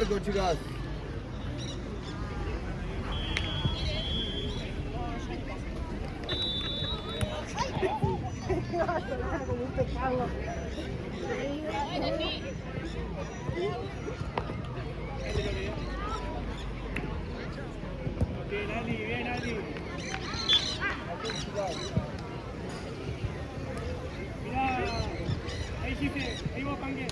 Largo, chicas. Bien, Ali, bien, Ali. Mirá, ahí Gise, ahí vos, Pangue.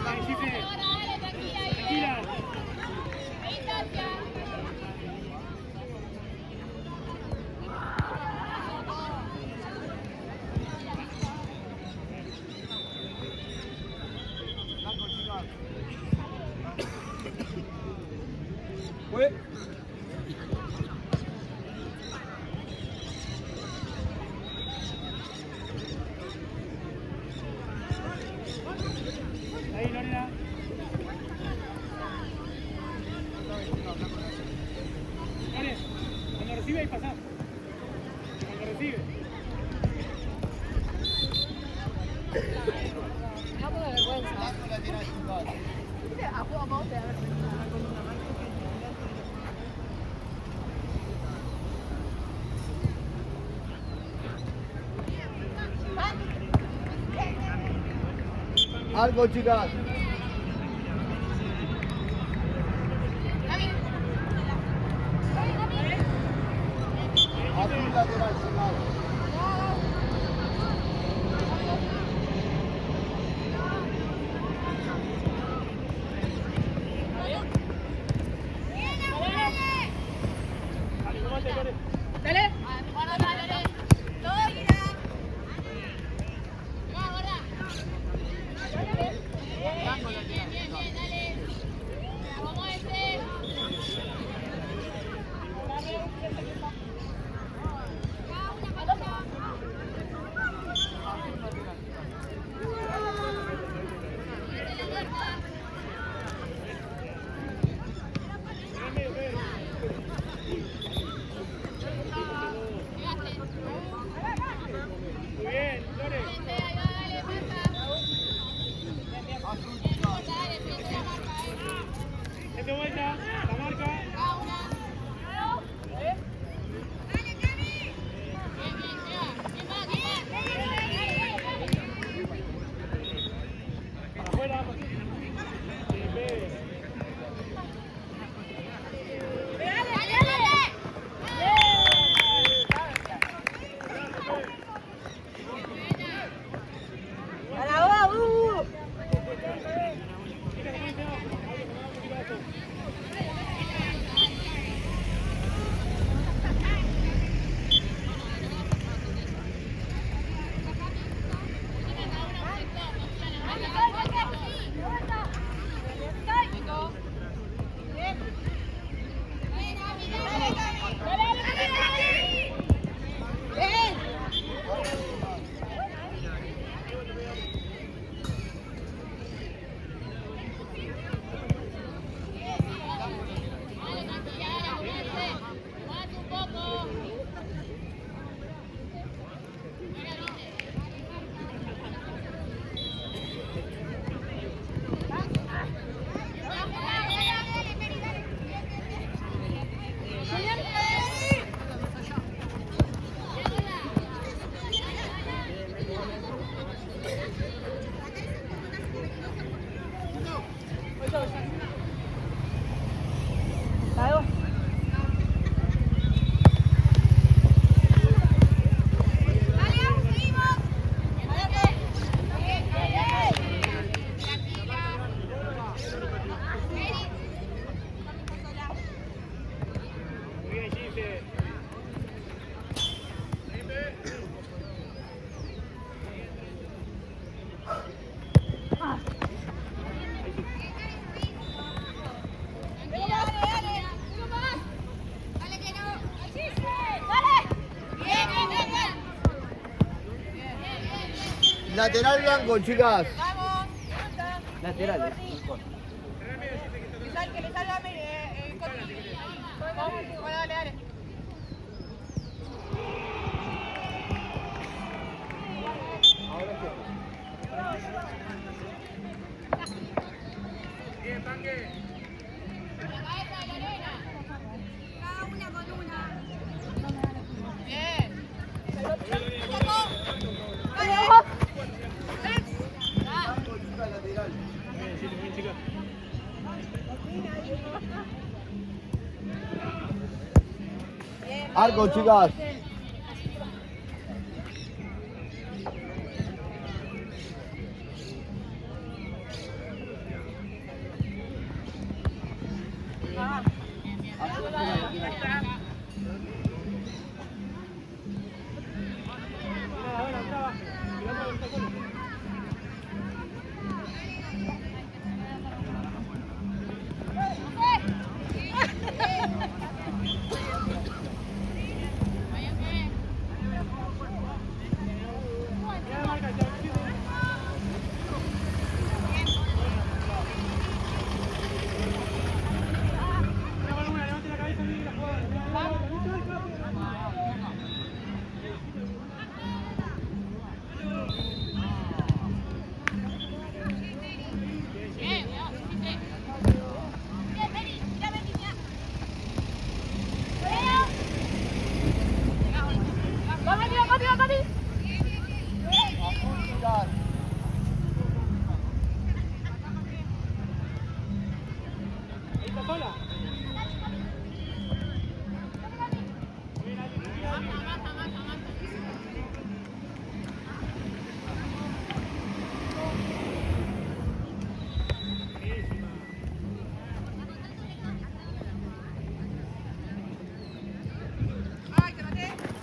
Ahí Gise, tranquila. Fue. Ahí, Lorena. Dale, cuando recibe ahí pasá. Cuando recibe. Algo, chicas. Azul lateral, chicas. Dale, tomate, Lore. Dale. Muy bien, Lore. De vuelta, la marca. Para afuera. Bien, bien. Lateral blanco, chicas. Vamos. Lateral. Sal que le Dale, dale. Ahora qué. Bien, Pangue. La cabeza de la arena. Cada una con una. Bien. Lateral. Bien, chica. Arco, chicas.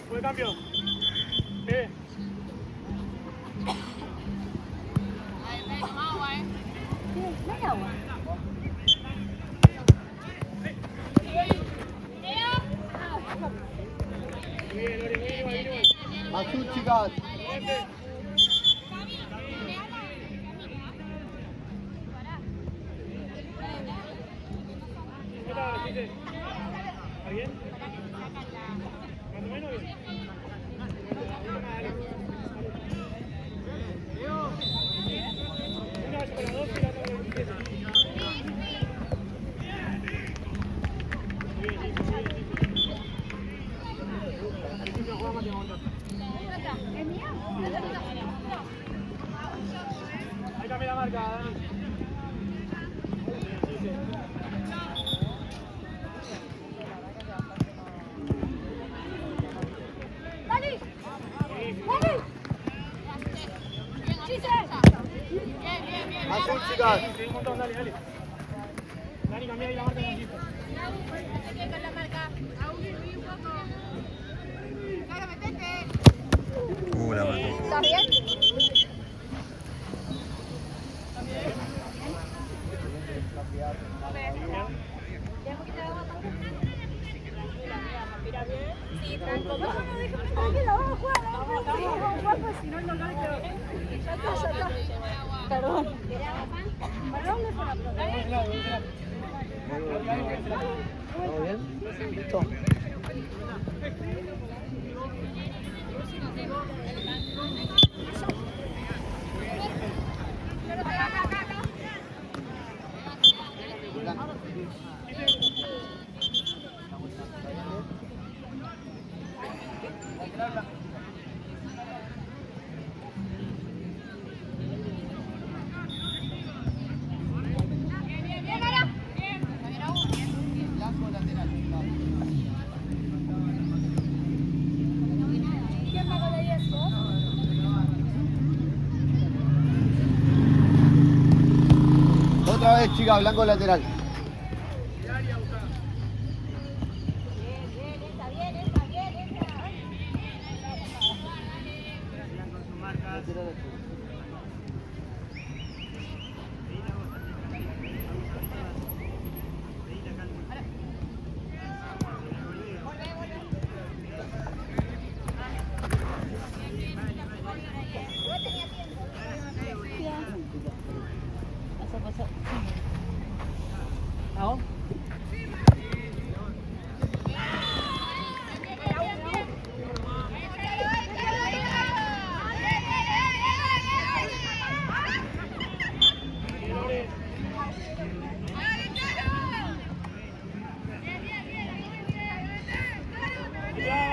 Buen cambio. Bien. Azul, chicas. ¿Está bien? Más o menos bien. Una vez con la 12 y la otra con la 17. Muy bien, Nico, muy bien, Nico. Nico, juega más de onda. Ahí cambia la marca, Dani. Bien, sí. Azul, chicas. Sí, un montón, dale, dale. Dani, cambia ahí la marca con Nico. Con la marca. Un poco. Claro, metete. La mató. ¿Estás bien? Sí, tranco. No, déjame tranquila, vamos a jugar, vamos a jugar, pues si no, no gana. Ya está. Perdón. ¿Para dónde fue la pelota? ¿Todo bien? Listo. Blanco lateral. ¿Quién pagó de 10? ¿Vos? Otra vez, chicas, blanco lateral.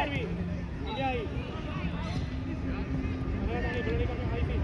Barbie. Y ahí. Ahora también, pero le cambiamos ahí, sí.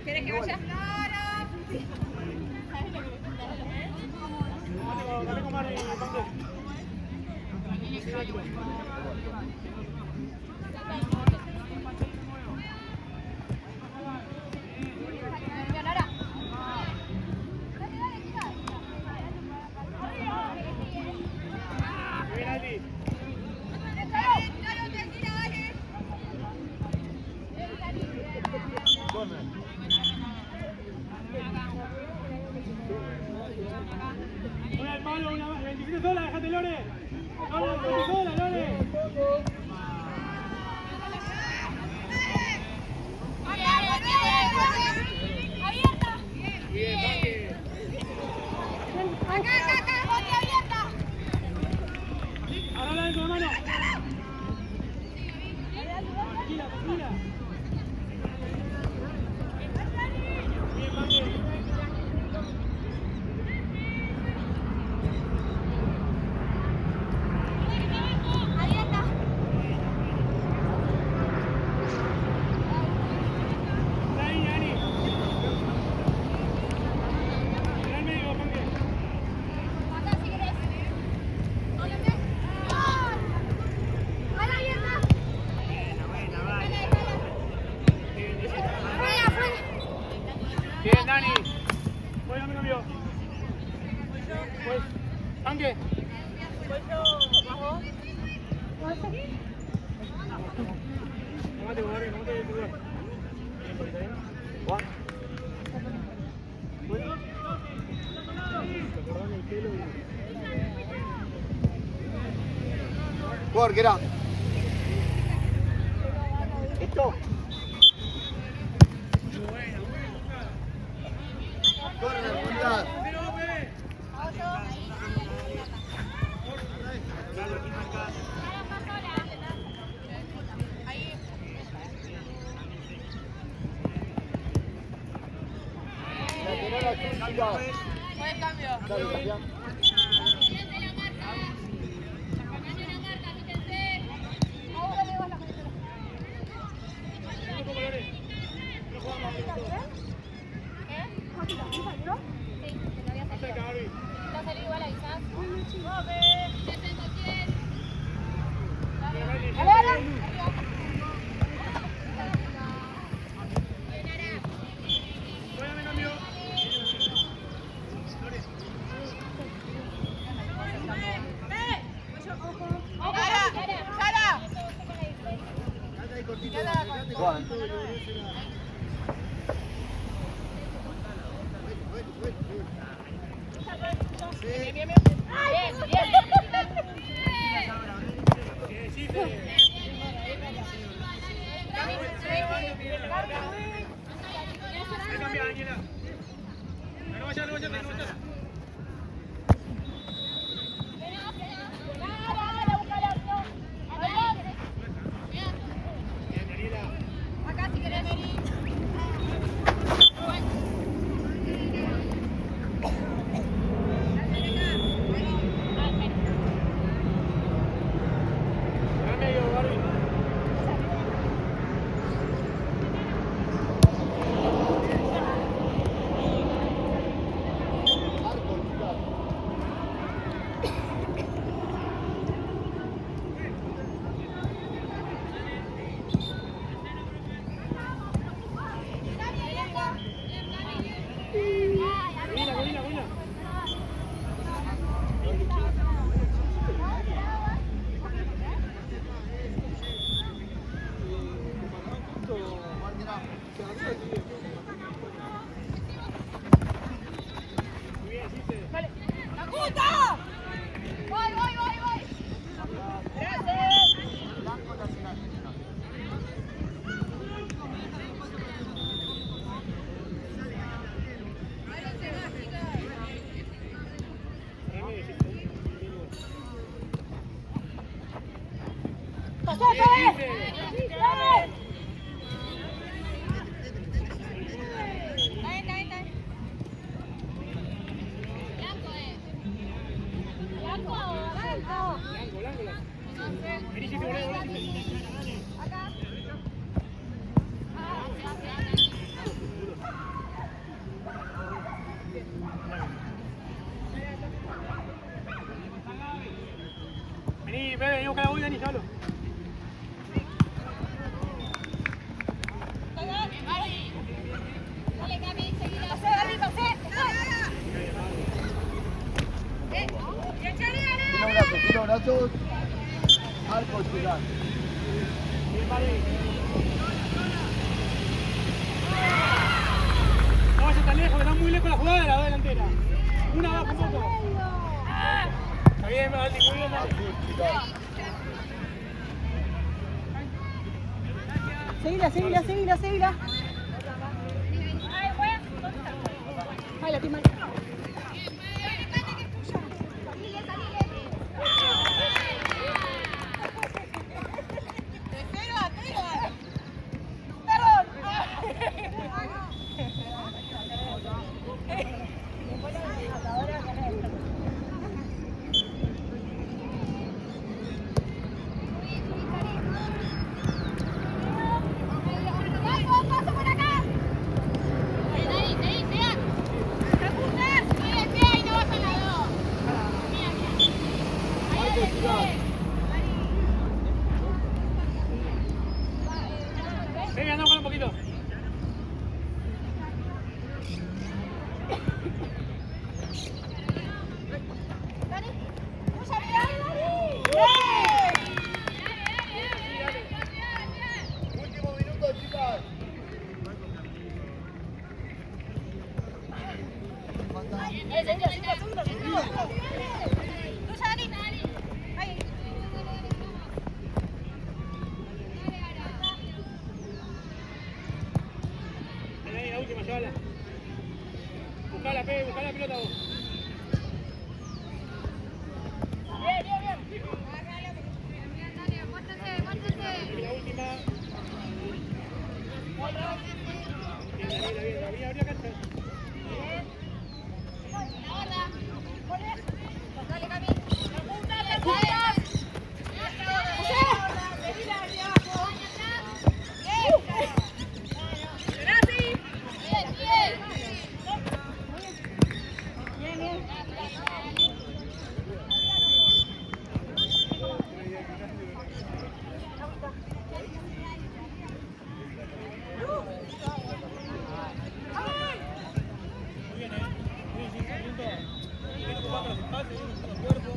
¿Quieres que vaya? Dale con Barbie, Pante. Bien, Aldi. Una al palo, una más. 27 sola, déjate, Lore. Lore, 27 sola, Lore. ¡Abierta! Bien, Pante. Acá, Boti abierta. Ahora la dentro de mano. Tranquila, tranquila. Bien, Pante. Abierta. Ahí, Ani. Mira el medio, Pante. Acá si querés. ¡Ahora abierta! Fuera, fuera. Bien, Dani. Voy a mi novio. Pues, Anque. Tomate, Barbie, tomate de tu lugar. ¿Está bien? Juan. Te acordás del pelo y... Jugador, que era. ¿Listo? Corre, punta. Lateral a Chica. Buen cambio. Dale, Fabián. Acerca, Barbie. Bien, Barbie. Voy a mi novio. Juan. Sí, sí. Ahí cambia, Daniela. No vaya, no vaya, no vaya. Bien, Daniela. Acá si querés. ¡Pasó, Pérez! Vení, Pepe, vení a buscar la bola, Dani, llévalo. Tira brazos. Arcos, tirar. No vayas tan lejos, que está muy lejos la jugada de la delantera. Una abajo un poco. Está bien, Aldi, muy bien, Aldi. Seguila. Ay, la timar. Venga, anda a jugar un poquito. Último minuto, chicas. Vení, la última, llévala. Buscala, Pepe, buscala la pelota vos. Y la última. Bien, abrí la cancha. Muy bien, muy bien, 5 minutos. Bien ocupando los espacios, bien ocupando el cuerpo.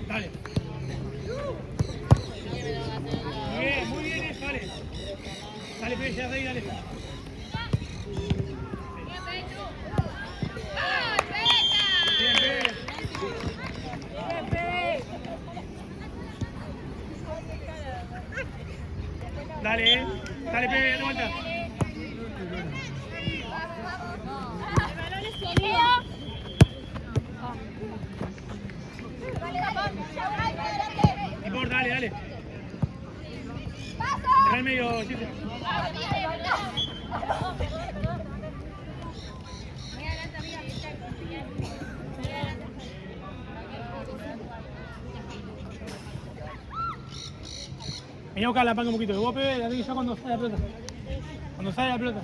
Dale. Muy bien, eso, dale. Dale, Pepe, ya de ahí, dale. Bien, Pepe. Dale, dale, Pepe, date vuelta. No importa, dale, dale. Deja el medio, Chiste. Vení a buscar la panca un poquito. Vos, Pepe, la tenés ya cuando sale la pelota. Cuando sale la pelota.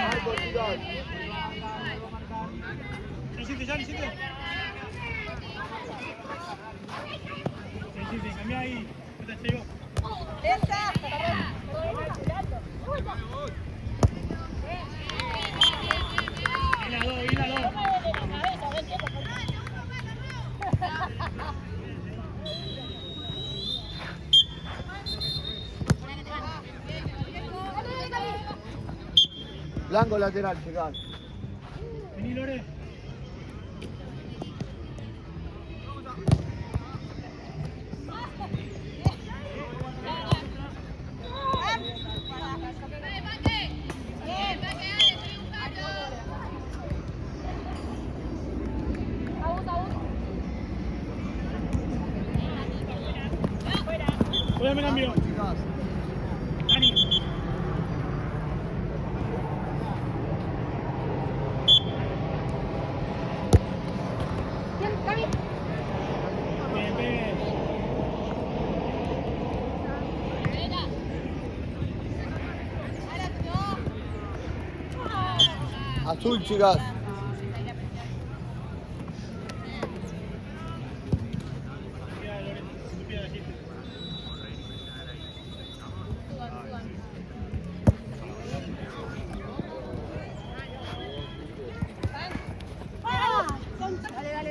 Arcos, tirar. ¿Qué hiciste ya? ¿Qué hiciste? ¿Qué hiciste? Cambiá ahí. ¿Qué te llegó? En la 2, Blanco lateral, chicas. Vení, Lore. Voy a cambio. Chicas. Dani. Bien, bien. Azul, chicas. Mira, Lore, estúpida la chiste.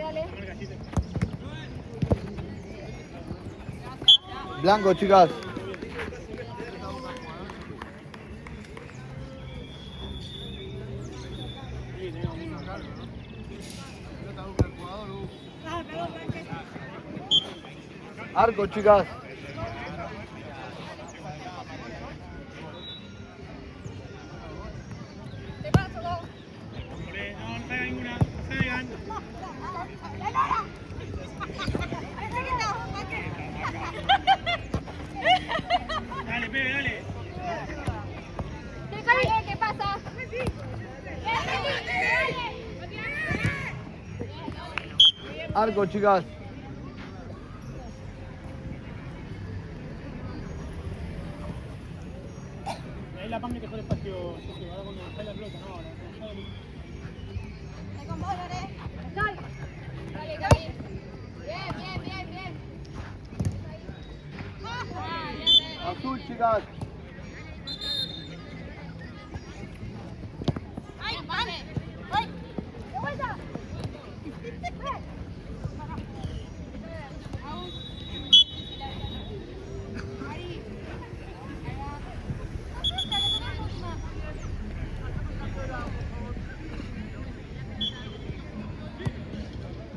Dale. Marca, chiste. Blanco, chicas. Sí, tenemos uno. Arco, chicas. Lore, no salga ninguna. No salgan. Dale, Pepe, dale. ¿Qué pasa? Arco, chicas. Ahí la pan que dejó el espacio. Ahora cuando sale la pelota, no, ahora. Dale, Gaby. Bien. Azul, chicas. ¡De vuelta!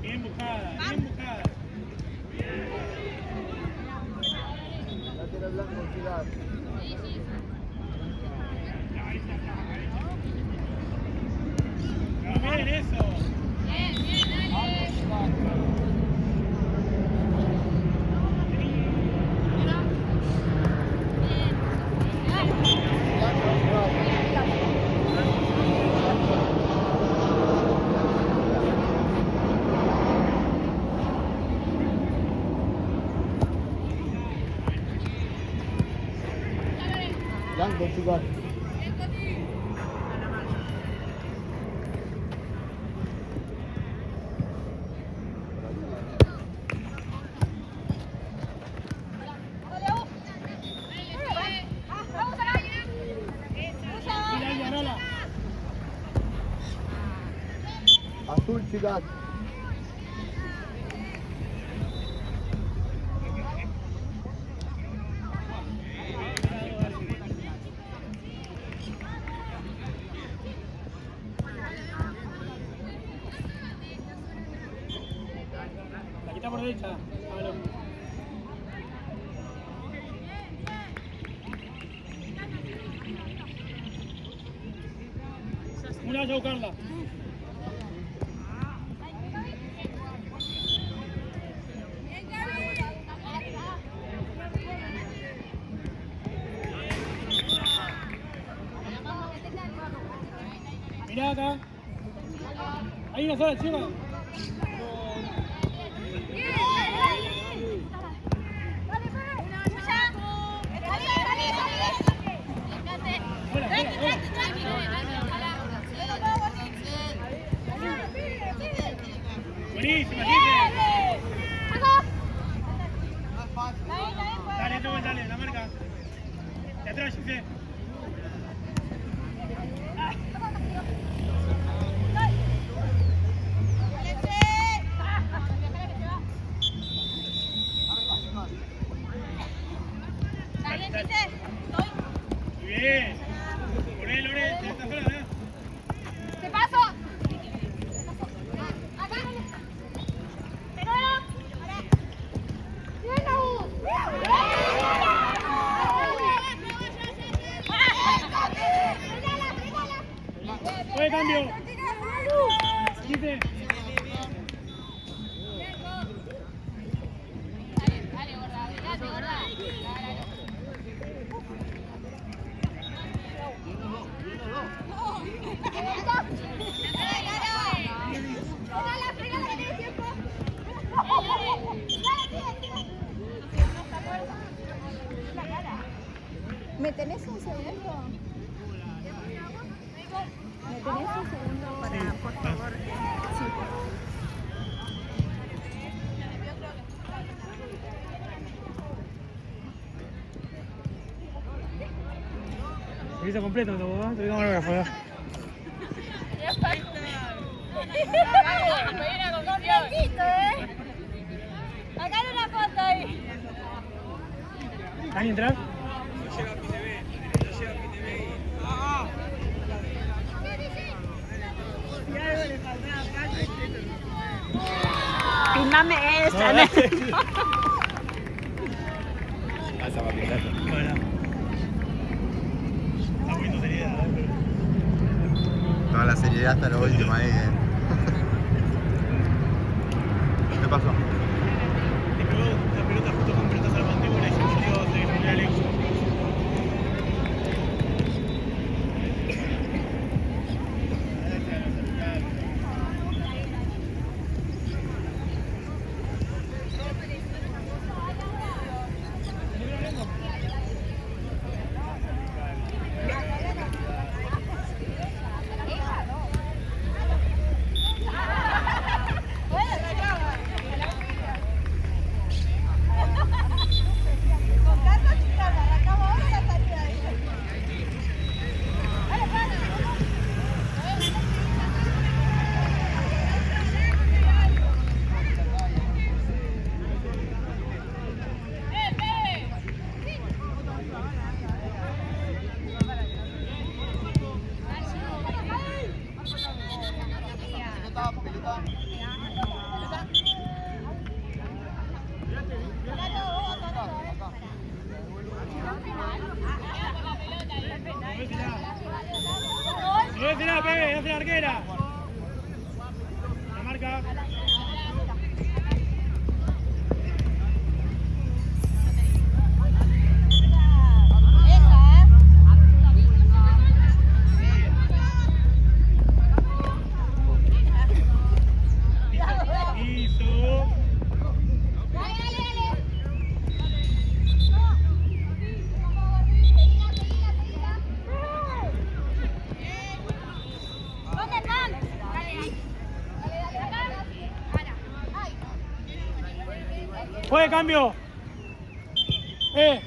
Bien buscada, bien buscada. Lateral blanco, chicas. Muy bien, eso. Blanco, chicas. Mira ahí, Arola. Azul, chicas. La quita por derecha. Hágalo. Una vaya a buscarla. Mirá acá. Hay una sola, chica. Fuera, fuera, fuera. Buenísima, Gise. Dale, tú, dale, la marca. De atrás, Gise. Muy bien. Poné, Lore, esta sola, ¿verdad? 15. ¿Me tenés un segundo? ¿Me tenés un segundo para, por favor? Sí. Servicio completo, ¿no? Te digo camarógrafo, ¿verdad? Completito, ¿eh? Acá hay una foto ahí. ¿Hay entrar? Filmame esa, No, ¿no? Esa va a pintar. Bueno. Está poniendo seriedad, ¿eh? Toda la seriedad hasta lo último ahí. ¿Qué pasó? Le pegó la pelota justo con pelotas a la mandíbula y se murió de que se murió lejos. ¡Llévesela, Pepe! ¡Hace la arquera! La marca. Hizo. ¡Fue cambio! ¡Eh!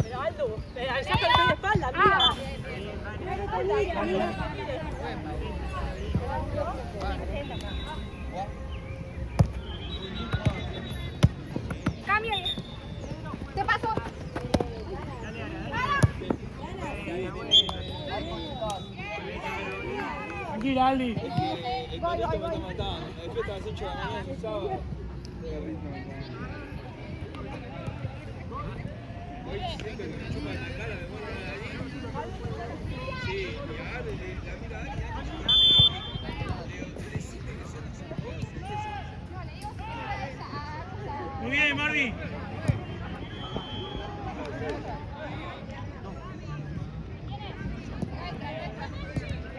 Pero Aldo, sácate de espalda, mira. Cambio. ¿Qué pasó? Tranquila, Aldi. Muy bien, Marvin.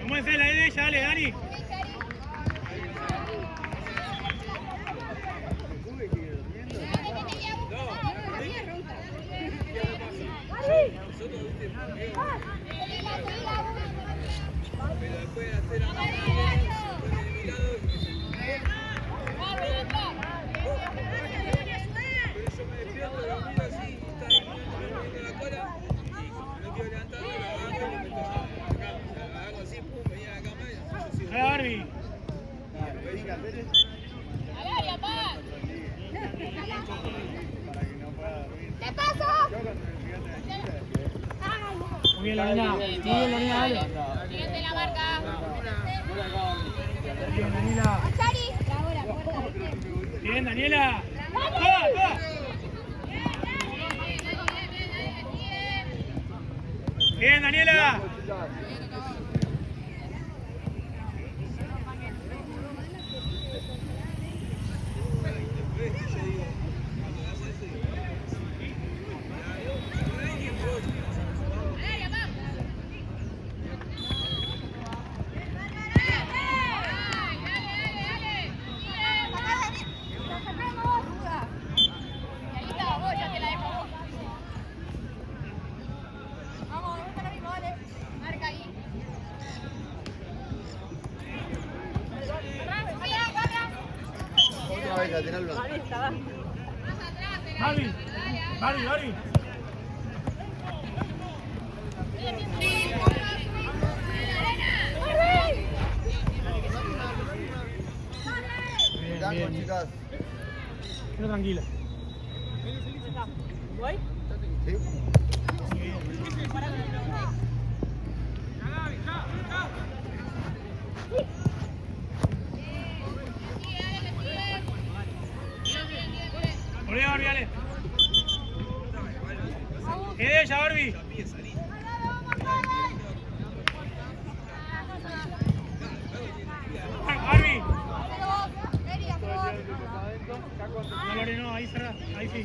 ¿Cómo es la de ella? Dale, Dani. Hola, Barbie. ¿Qué pasó? Muy bien, Lorena. Muy bien, Lorena, dale. Siguiente la marca. Bien, Daniela. Chari. Ahora, fuerte. Bien, Daniela. ¡Toda, toda! Bien, Daniela. Blanco, chicas. Otra vez lateral blanco. Barbie estaba. Barbie. Blanco, chicas. Queda tranquila. ¿Voy? ¿Sí? Por ahí, Barbie, dale. Es de ella, Barbie. Barbie. No, Lore, no, ahí cerrá. Ahí sí.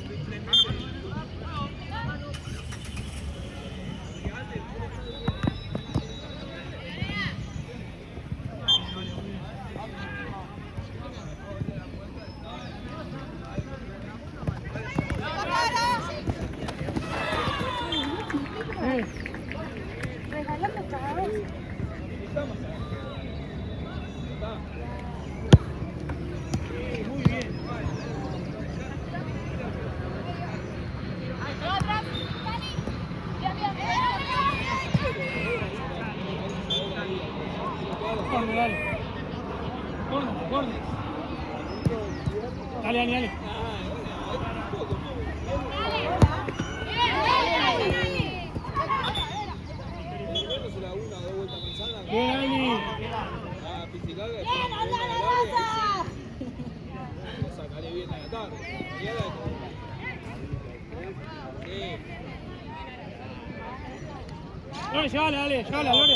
Regálame cada vez. Muy bien. Gordo, dale. Gordo. Dale. Bien, Ani. Lore, llévala, Lore.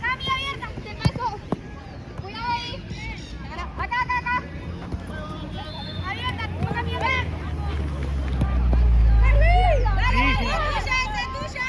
Cami abierta, te paso. Cuidado ahí. Acá. Abierta, Cami abierta. Dale, tuya, esa es tuya.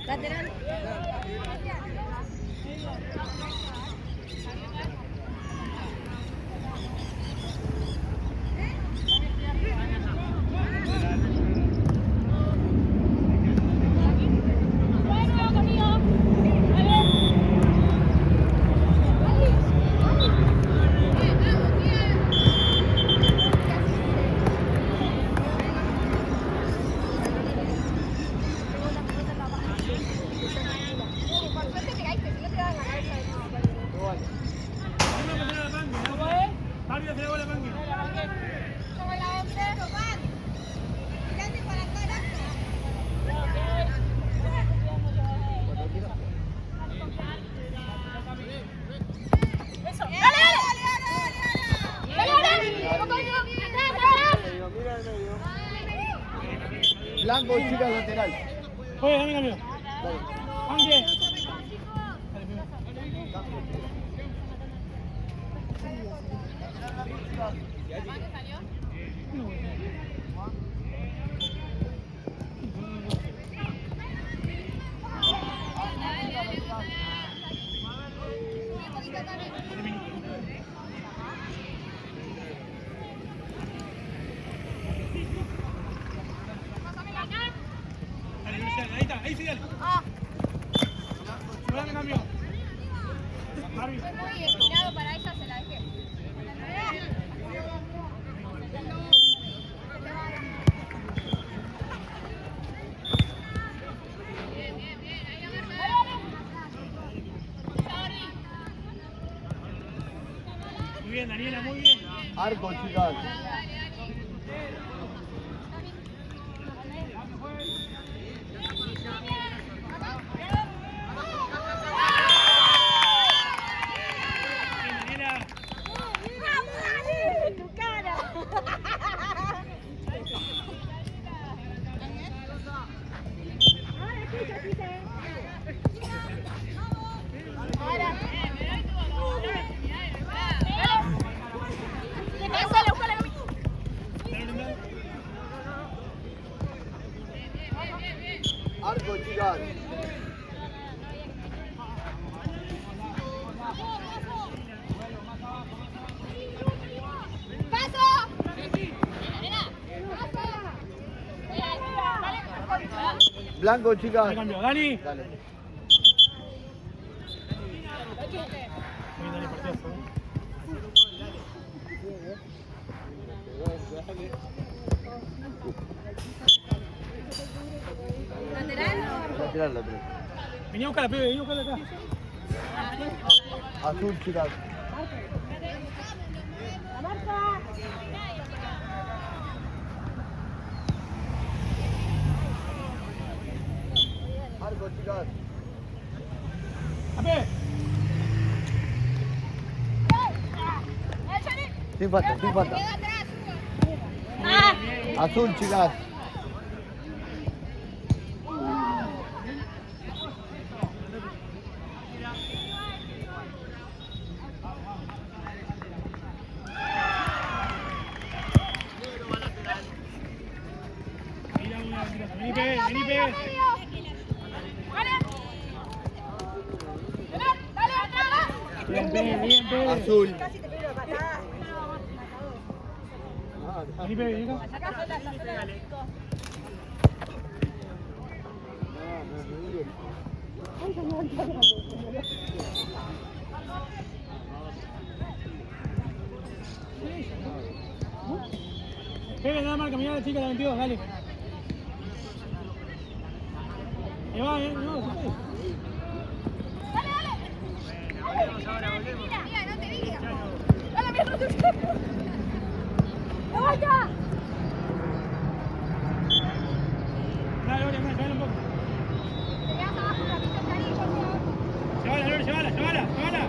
Lateral. Barbie, hace la bola, Panqui. Como la 11. Mirate para atrás. Eso. Dale. Mira el medio. Blanco, chicas, lateral. Oye, dame cambio. Panqui. Dale, Luciana, ahí está, ahí sí, dale. Dame cambio. Barbie. Fue muy estirado para ella, se la dejé. bien, Daniela, muy bien. Arco, chicas. Daniela. ¡Tu cara! Ahora. ¿Qué pasa? Le busco la camisa. Arco, chicas. ¡Paso! Blanco, Ahí chicas. cambió. Dani. Dale. Muy bien, Dani, partidazo, Lateral, lateral. Vení a buscar la pibe, vení a buscarla acá. Azul, chicas. La marca. Arco, chicas. ¡Ape! Sin falta, sin falta. Azul, chicas. Vení, Pepe, vení, Pepe. Bien, Pepe, bien, Pepe. Azul. Vení, Pepe, vení acá. Pepe, nada marca, mirá a la chica de la 22, dale. Que va, no, se puede. Mira, no te digas. ¡Dale, mira, no te digas! ¡No vaya! Dale, Lore, llévala un poco. Te quedas abajo un ratito, Cari, por favor. Llévala, Lore, llévala, llévala, llévala.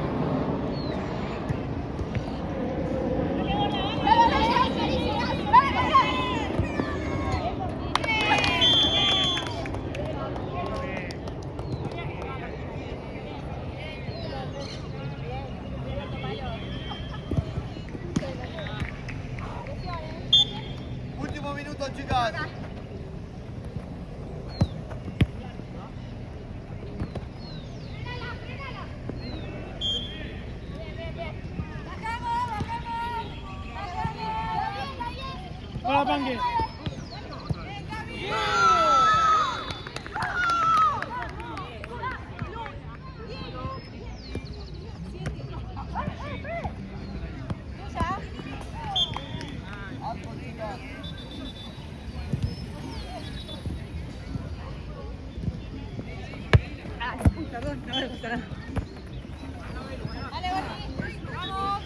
Último minuto, chicas. Hola, Panque. Perdón, no me gusta nada. Dale, Gordi. ¡Vamos!